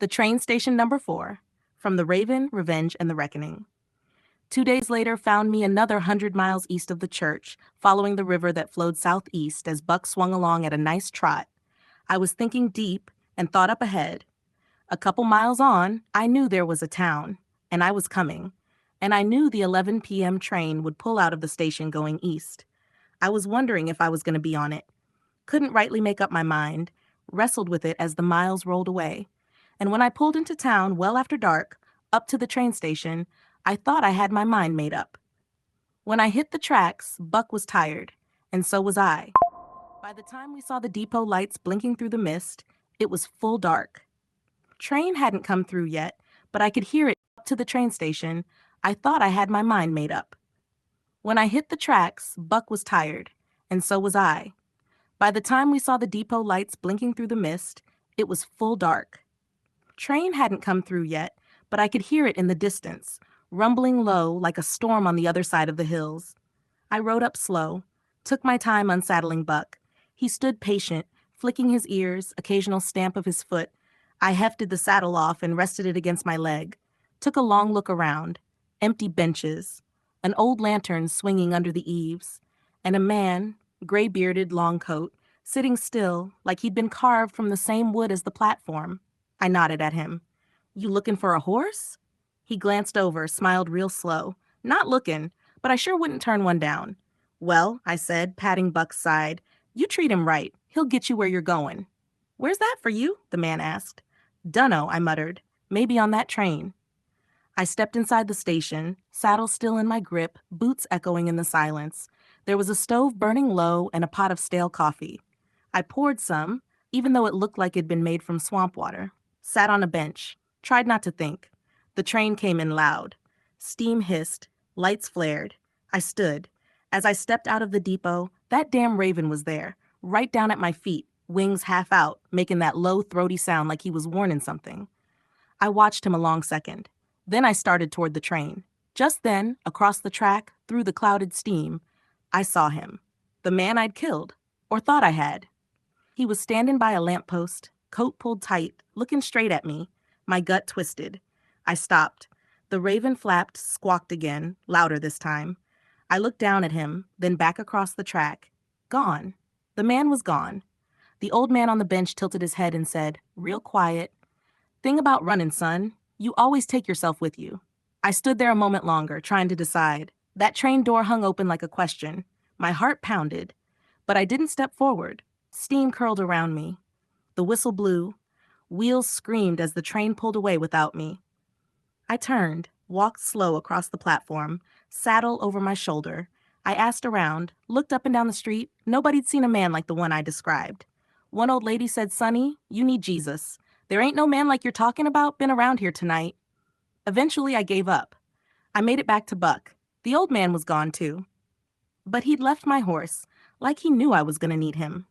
The train station number 4, from The Raven, Revenge, and the Reckoning. 2 days later found me another 100 miles east of the church, following the river that flowed southeast as Buck swung along at a nice trot. I was thinking deep and thought up ahead. A couple miles on, I knew there was a town, and I was coming. And I knew the 11 p.m. train would pull out of the station going east. I was wondering if I was going to be on it. Couldn't rightly make up my mind, wrestled with it as the miles rolled away. And when I pulled into town well after dark, up to the train station, I thought I had my mind made up. When I hit the tracks, Buck was tired, and so was I. By the time we saw the depot lights blinking through the mist, it was full dark. Train hadn't come through yet, but I could hear it up to the train station. I thought I had my mind made up. When I hit the tracks, Buck was tired, and so was I. By the time we saw the depot lights blinking through the mist, it was full dark. Train hadn't come through yet, but I could hear it in the distance, rumbling low like a storm on the other side of the hills. I rode up slow, took my time unsaddling Buck. He stood patient, flicking his ears, occasional stamp of his foot. I hefted the saddle off and rested it against my leg. Took a long look around. Empty benches, an old lantern swinging under the eaves, and a man, gray-bearded, long coat, sitting still like he'd been carved from the same wood as the platform. I nodded at him. "You looking for a horse?" He glanced over, smiled real slow. "Not looking, but I sure wouldn't turn one down." "Well," I said, patting Buck's side, "you treat him right. He'll get you where you're going." "Where's that for you?" the man asked. "Dunno," I muttered. "Maybe on that train." I stepped inside the station, saddle still in my grip, boots echoing in the silence. There was a stove burning low and a pot of stale coffee. I poured some, even though it looked like it'd been made from swamp water. Sat on a bench, tried not to think. The train came in loud. Steam hissed, lights flared. I stood. As I stepped out of the depot, that damn Raven was there, right down at my feet, wings half out, making that low, throaty sound like he was warning something. I watched him a long second. Then I started toward the train. Just then, across the track, through the clouded steam, I saw him. The man I'd killed, or thought I had. He was standing by a lamppost, coat pulled tight, looking straight at me. My gut twisted. I stopped. The Raven flapped, squawked again, louder this time. I looked down at him, then back across the track. Gone. The man was gone. The old man on the bench tilted his head and said, real quiet, "Thing about running, son, you always take yourself with you." I stood there a moment longer, trying to decide. That train door hung open like a question. My heart pounded. But I didn't step forward. Steam curled around me. The whistle blew. Wheels screamed as the train pulled away without me. I turned, walked slow across the platform, saddle over my shoulder. I asked around, looked up and down the street. Nobody'd seen a man like the one I described. One old lady said, "Sonny, you need Jesus. There ain't no man like you're talking about been around here tonight." Eventually, I gave up. I made it back to Buck. The old man was gone, too. But he'd left my horse, like he knew I was going to need him.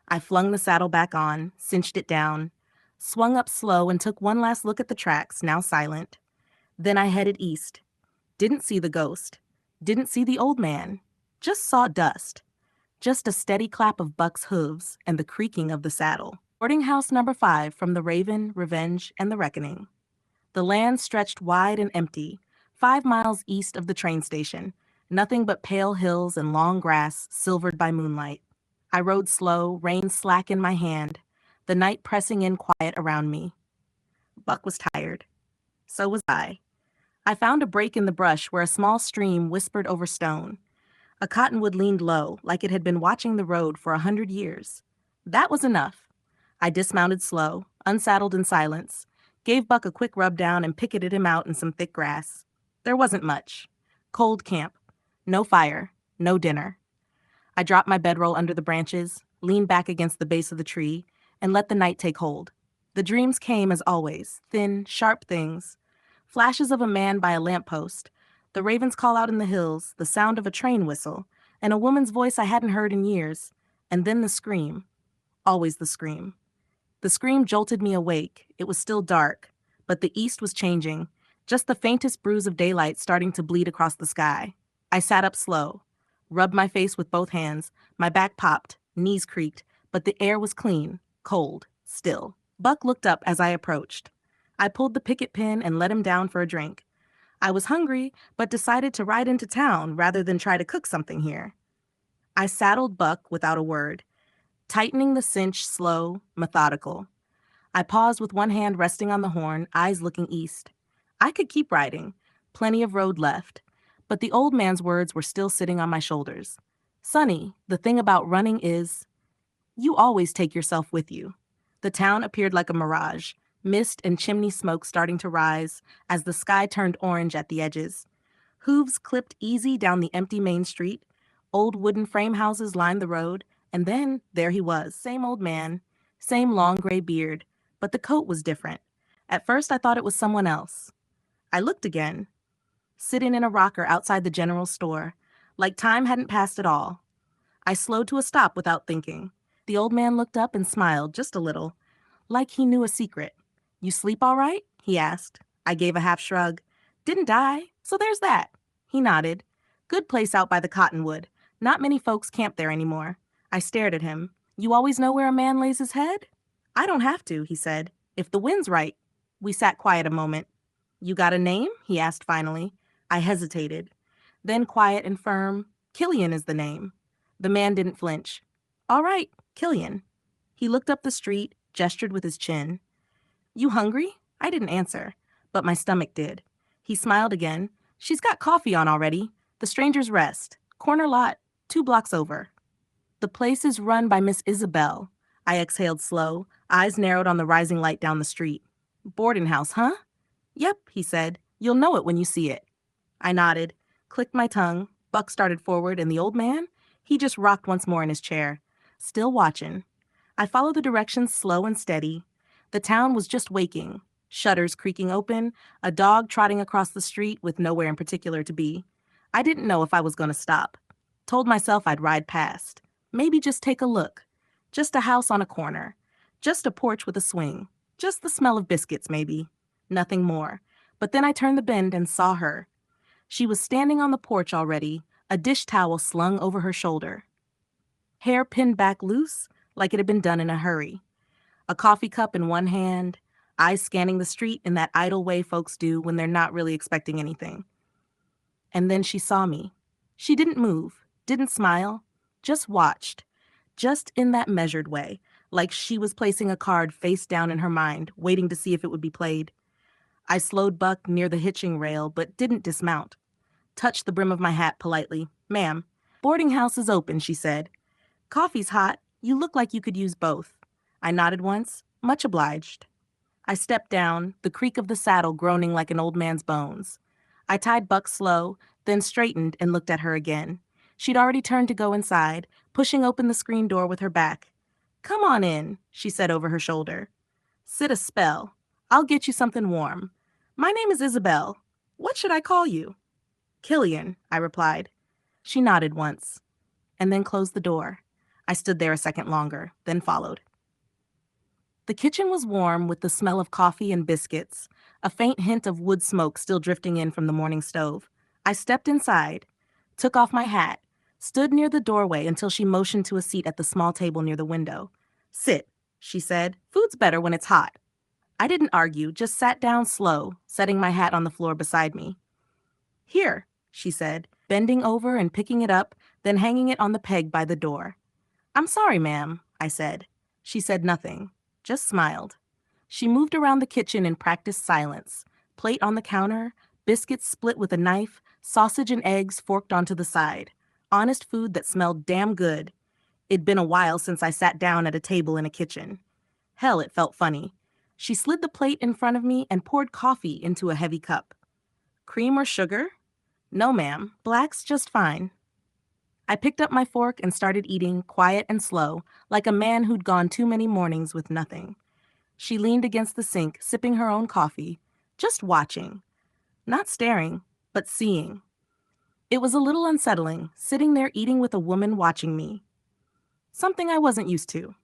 I flung the saddle back on, cinched it down, swung up slow and took one last look at the tracks, now silent. Then I headed east. Didn't see the ghost. Didn't see the old man. Just saw dust. Just a steady clap of Buck's hooves and the creaking of the saddle. Boarding house number 5 from The Raven, Revenge, and the Reckoning. The land stretched wide and empty, 5 miles east of the train station, nothing but pale hills and long grass silvered by moonlight. I rode slow, rein slack in my hand, the night pressing in quiet around me. Buck was tired. So was I. I found a break in the brush where a small stream whispered over stone. A cottonwood leaned low, like it had been watching the road for 100 years. That was enough. I dismounted slow, unsaddled in silence, gave Buck a quick rub down and picketed him out in some thick grass. There wasn't much. Cold camp. No fire. No dinner. I dropped my bedroll under the branches, leaned back against the base of the tree, and let the night take hold. The dreams came as always, thin, sharp things. Flashes of a man by a lamppost, the ravens' call out in the hills, the sound of a train whistle, and a woman's voice I hadn't heard in years, and then the scream. Always the scream. The scream jolted me awake. It was still dark, but the east was changing, just the faintest bruise of daylight starting to bleed across the sky. I sat up slow, rubbed my face with both hands. My back popped, knees creaked, but the air was clean, cold, still. Buck looked up as I approached. I pulled the picket pin and let him down for a drink. I was hungry, but decided to ride into town rather than try to cook something here. I saddled Buck without a word, tightening the cinch slow, methodical. I paused with one hand resting on the horn, eyes looking east. I could keep riding, plenty of road left, but the old man's words were still sitting on my shoulders. Sonny, the thing about running is, you always take yourself with you. The town appeared like a mirage, mist and chimney smoke starting to rise as the sky turned orange at the edges. Hooves clipped easy down the empty main street. Old wooden frame houses lined the road, and then there he was, same old man, same long gray beard, but the coat was different. At first I thought it was someone else. I looked again, sitting in a rocker outside the general store, like time hadn't passed at all. I slowed to a stop without thinking. The old man looked up and smiled just a little, like he knew a secret. You sleep all right? He asked. I gave a half shrug. Didn't die, so there's that. He nodded. Good place out by the cottonwood. Not many folks camp there anymore. I stared at him. You always know where a man lays his head? I don't have to, he said. If the wind's right. We sat quiet a moment. You got a name? He asked finally. I hesitated. Then quiet and firm. Killian is the name. The man didn't flinch. All right, Killian. He looked up the street, gestured with his chin. You hungry? I didn't answer, but my stomach did. He smiled again. She's got coffee on already. The Stranger's Rest. Corner lot, 2 blocks over. The place is run by Miss Isabel. I exhaled slow, eyes narrowed on the rising light down the street. Boarding house, huh? Yep, he said. You'll know it when you see it. I nodded, clicked my tongue. Buck started forward, and the old man? He just rocked once more in his chair, still watching. I followed the directions slow and steady. The town was just waking, shutters creaking open, a dog trotting across the street with nowhere in particular to be. I didn't know if I was going to stop. Told myself I'd ride past. Maybe just take a look. Just a house on a corner. Just a porch with a swing. Just the smell of biscuits, maybe. Nothing more. But then I turned the bend and saw her. She was standing on the porch already, a dish towel slung over her shoulder. Hair pinned back loose, like it had been done in a hurry. A coffee cup in one hand, eyes scanning the street in that idle way folks do when they're not really expecting anything. And then she saw me. She didn't move, didn't smile, just watched, just in that measured way, like she was placing a card face down in her mind, waiting to see if it would be played. I slowed Buck near the hitching rail, but didn't dismount. Touched the brim of my hat politely. Ma'am, boarding house is open, she said. Coffee's hot. You look like you could use both. I nodded once. Much obliged. I stepped down, the creak of the saddle groaning like an old man's bones. I tied Buck slow, then straightened and looked at her again. She'd already turned to go inside, pushing open the screen door with her back. Come on in, she said over her shoulder. Sit a spell. I'll get you something warm. My name is Isabel. What should I call you? Killian, I replied. She nodded once, and then closed the door. I stood there a second longer, then followed. The kitchen was warm with the smell of coffee and biscuits, a faint hint of wood smoke still drifting in from the morning stove. I stepped inside, took off my hat, stood near the doorway until she motioned to a seat at the small table near the window. Sit, she said. Food's better when it's hot. I didn't argue, just sat down slow, setting my hat on the floor beside me. Here, she said, bending over and picking it up, then hanging it on the peg by the door. I'm sorry, ma'am, I said. She said nothing, just smiled. She moved around the kitchen in practiced silence, plate on the counter, biscuits split with a knife, sausage and eggs forked onto the side. Honest food that smelled damn good. It'd been a while since I sat down at a table in a kitchen. Hell, it felt funny. She slid the plate in front of me and poured coffee into a heavy cup. Cream or sugar? No, ma'am. Black's just fine. I picked up my fork and started eating, quiet and slow, like a man who'd gone too many mornings with nothing. She leaned against the sink, sipping her own coffee, just watching. Not staring, but seeing. It was a little unsettling, sitting there eating with a woman watching me. Something I wasn't used to.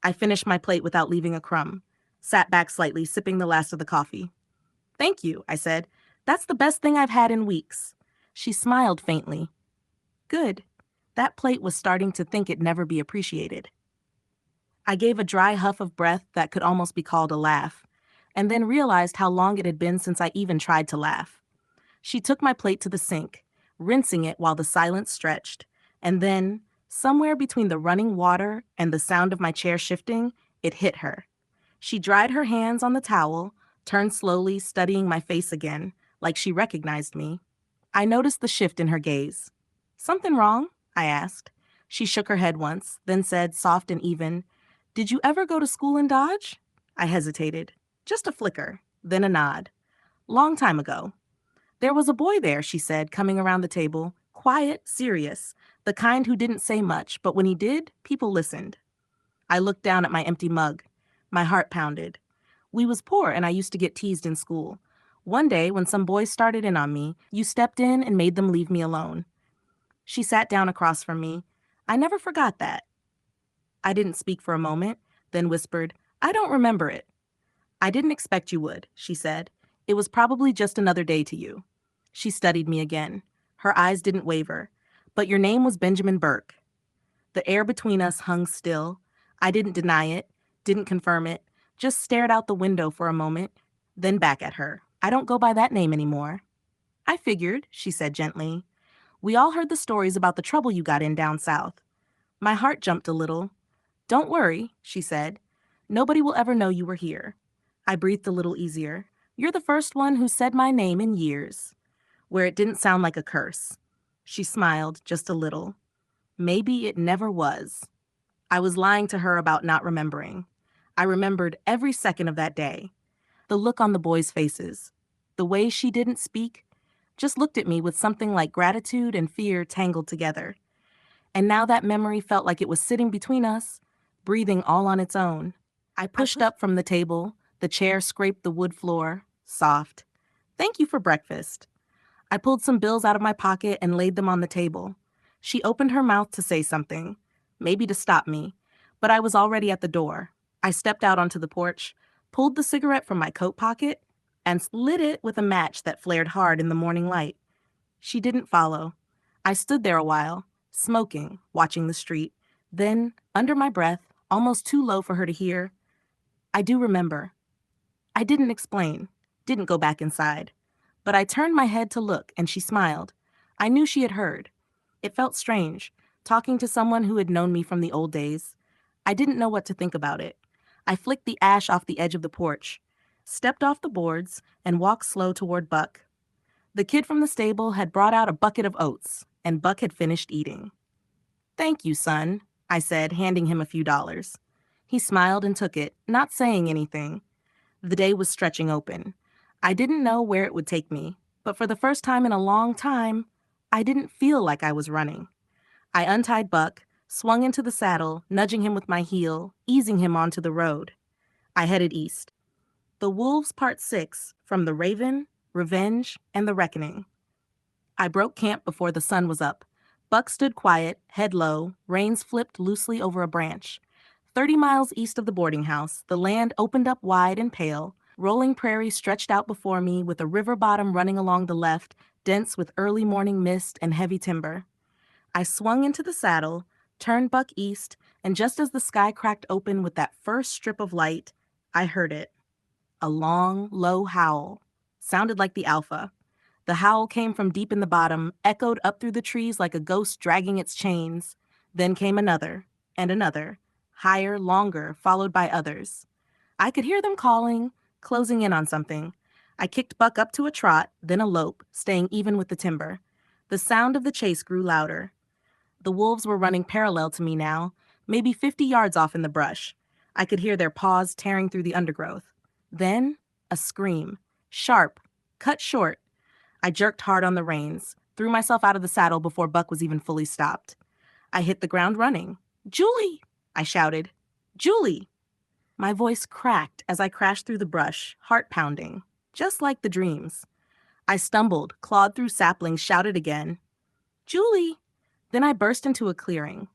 I finished my plate without leaving a crumb, sat back slightly, sipping the last of the coffee. Thank you, I said. That's the best thing I've had in weeks. She smiled faintly. Good. That plate was starting to think it'd never be appreciated. I gave a dry huff of breath that could almost be called a laugh. and then realized how long it had been since I even tried to laugh. She took my plate to the sink, rinsing it while the silence stretched, and then, somewhere between the running water and the sound of my chair shifting, it hit her. She dried her hands on the towel, turned slowly, studying my face again, like she recognized me. I noticed the shift in her gaze. "Something wrong?" I asked. She shook her head once, then said, soft and even, "Did you ever go to school in Dodge?" I hesitated. Just a flicker, then a nod. "Long time ago." "There was a boy there," she said, coming around the table, quiet, serious, the kind who didn't say much, but when he did, people listened. I looked down at my empty mug. My heart pounded. "We was poor and I used to get teased in school. One day, when some boys started in on me, you stepped in and made them leave me alone." She sat down across from me. "I never forgot that." I didn't speak for a moment, then whispered, "I don't remember it." "I didn't expect you would," she said. "It was probably just another day to you." She studied me again. Her eyes didn't waver. "But your name was Benjamin Burke." The air between us hung still. I didn't deny it, didn't confirm it, just stared out the window for a moment, then back at her. "I don't go by that name anymore." "I figured," she said gently. "We all heard the stories about the trouble you got in down south." My heart jumped a little. "Don't worry," she said. "Nobody will ever know you were here." I breathed a little easier. "You're the first one who said my name in years," where it didn't sound like a curse. She smiled just a little. Maybe it never was. I was lying to her about not remembering. I remembered every second of that day. The look on the boys' faces. The way she didn't speak, just looked at me with something like gratitude and fear tangled together. And now that memory felt like it was sitting between us, breathing all on its own. I pushed up from the table. The chair scraped the wood floor, soft. "Thank you for breakfast." I pulled some bills out of my pocket and laid them on the table. She opened her mouth to say something, maybe to stop me, but I was already at the door. I stepped out onto the porch, pulled the cigarette from my coat pocket, and lit it with a match that flared hard in the morning light. She didn't follow. I stood there a while, smoking, watching the street. Then, under my breath, almost too low for her to hear, "I do remember." I didn't explain, didn't go back inside. But I turned my head to look, and she smiled. I knew she had heard. It felt strange, talking to someone who had known me from the old days. I didn't know what to think about it. I flicked the ash off the edge of the porch, stepped off the boards, and walked slow toward Buck. The kid from the stable had brought out a bucket of oats, and Buck had finished eating. "Thank you, son," I said, handing him a few dollars. He smiled and took it, not saying anything. The day was stretching open. I didn't know where it would take me, but for the first time in a long time, I didn't feel like I was running. I untied Buck, swung into the saddle, nudging him with my heel, easing him onto the road. I headed east. The Wolves Part 6, from The Raven, Revenge, and The Reckoning. I broke camp before the sun was up. Buck stood quiet, head low, reins flipped loosely over a branch. 30 miles east of the boarding house, the land opened up wide and pale. Rolling prairie stretched out before me with a river bottom running along the left, dense with early morning mist and heavy timber. I swung into the saddle, turned Buck east, and just as the sky cracked open with that first strip of light, I heard it. A long, low howl. Sounded like the alpha. The howl came from deep in the bottom, echoed up through the trees like a ghost dragging its chains. Then came another, and another, higher, longer, followed by others. I could hear them calling, closing in on something. I kicked Buck up to a trot, then a lope, staying even with the timber. The sound of the chase grew louder. The wolves were running parallel to me now, maybe 50 yards off in the brush. I could hear their paws tearing through the undergrowth. Then, a scream. Sharp, cut short. I jerked hard on the reins, threw myself out of the saddle before Buck was even fully stopped. I hit the ground running. "Julie!" I shouted. "Julie!" My voice cracked as I crashed through the brush, heart pounding, just like the dreams. I stumbled, clawed through saplings, shouted again. "Julie!" Then I burst into a clearing.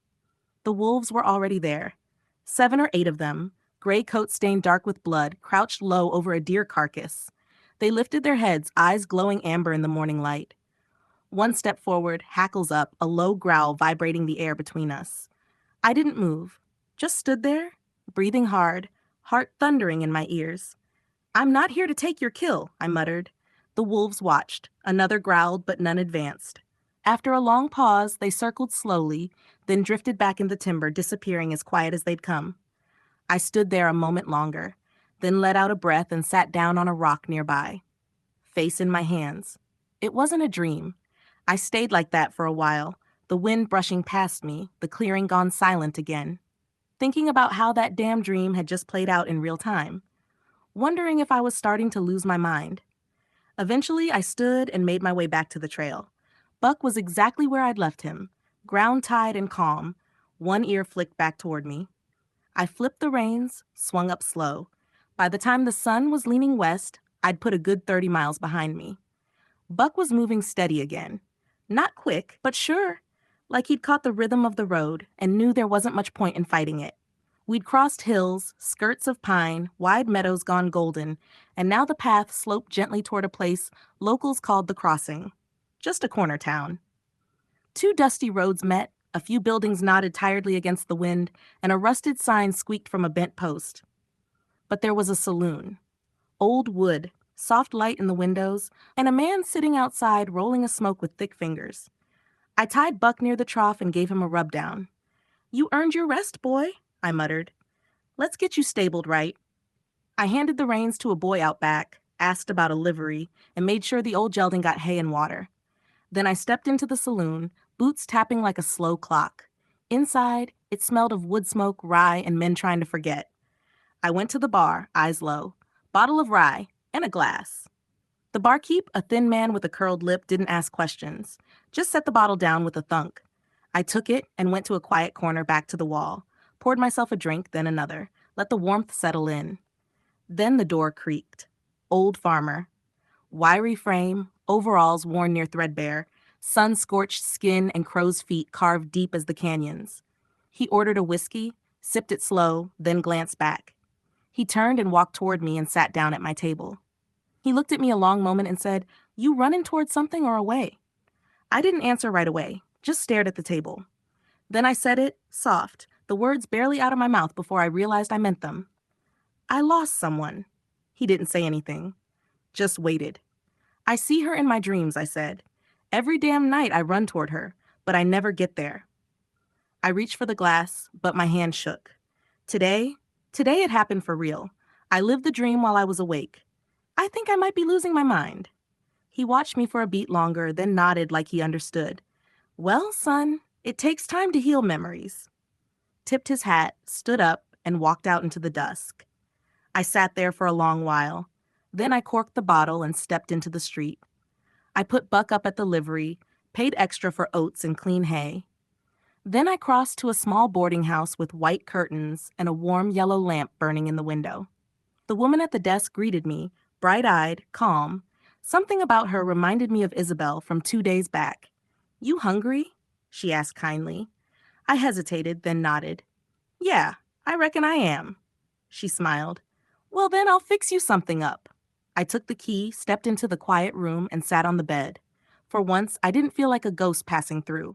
The wolves were already there. 7 or 8 of them, gray coats stained dark with blood, crouched low over a deer carcass. They lifted their heads, eyes glowing amber in the morning light. One stepped forward, hackles up, a low growl vibrating the air between us. I didn't move, just stood there, breathing hard, heart thundering in my ears. I'm not here to take your kill, I muttered. The wolves watched. Another growled, but none advanced. After a long pause, they circled slowly, then drifted back in the timber, disappearing as quiet as they'd come. I stood there a moment longer, then let out a breath and sat down on a rock nearby, face in my hands. It wasn't a dream. I stayed like that for a while, the wind brushing past me, the clearing gone silent again, thinking about how that damn dream had just played out in real time, wondering if I was starting to lose my mind. Eventually, I stood and made my way back to the trail. Buck was exactly where I'd left him, ground-tied and calm, one ear flicked back toward me. I flipped the reins, swung up slow. By the time the sun was leaning west, I'd put a good 30 miles behind me. Buck was moving steady again. Not quick, but sure, like he'd caught the rhythm of the road and knew there wasn't much point in fighting it. We'd crossed hills, skirts of pine, wide meadows gone golden, and now the path sloped gently toward a place locals called the Crossing. Just a corner town. Two dusty roads met, a few buildings nodded tiredly against the wind, and a rusted sign squeaked from a bent post. But there was a saloon. Old wood, soft light in the windows, and a man sitting outside rolling a smoke with thick fingers. I tied Buck near the trough and gave him a rub-down. "You earned your rest, boy," I muttered. "Let's get you stabled right." I handed the reins to a boy out back, asked about a livery, and made sure the old gelding got hay and water. Then I stepped into the saloon, boots tapping like a slow clock. Inside, it smelled of wood smoke, rye, and men trying to forget. I went to the bar, eyes low. Bottle of rye, and a glass. The barkeep, a thin man with a curled lip, didn't ask questions, just set the bottle down with a thunk. I took it and went to a quiet corner back to the wall, poured myself a drink, then another, let the warmth settle in. Then the door creaked. Old farmer. Wiry frame, overalls worn near threadbare, sun-scorched skin and crow's feet carved deep as the canyons. He ordered a whiskey, sipped it slow, then glanced back. He turned and walked toward me and sat down at my table. He looked at me a long moment and said, "You running toward something or away?" I didn't answer right away, just stared at the table. Then I said it, soft, the words barely out of my mouth before I realized I meant them. "I lost someone." He didn't say anything, just waited. "I see her in my dreams," I said. "Every damn night I run toward her, but I never get there." I reached for the glass, but my hand shook. Today it happened for real. I lived the dream while I was awake. I think I might be losing my mind. He watched me for a beat longer, then nodded like he understood. "Well, son, it takes time to heal memories." Tipped his hat, stood up, and walked out into the dusk. I sat there for a long while. Then I corked the bottle and stepped into the street. I put Buck up at the livery, paid extra for oats and clean hay. Then I crossed to a small boarding house with white curtains and a warm yellow lamp burning in the window. The woman at the desk greeted me, bright-eyed, calm. Something about her reminded me of Isabel from 2 days back. "You hungry?" she asked kindly. I hesitated, then nodded. "Yeah, I reckon I am." She smiled. "Well, then I'll fix you something up." I took the key, stepped into the quiet room, and sat on the bed. For once, I didn't feel like a ghost passing through.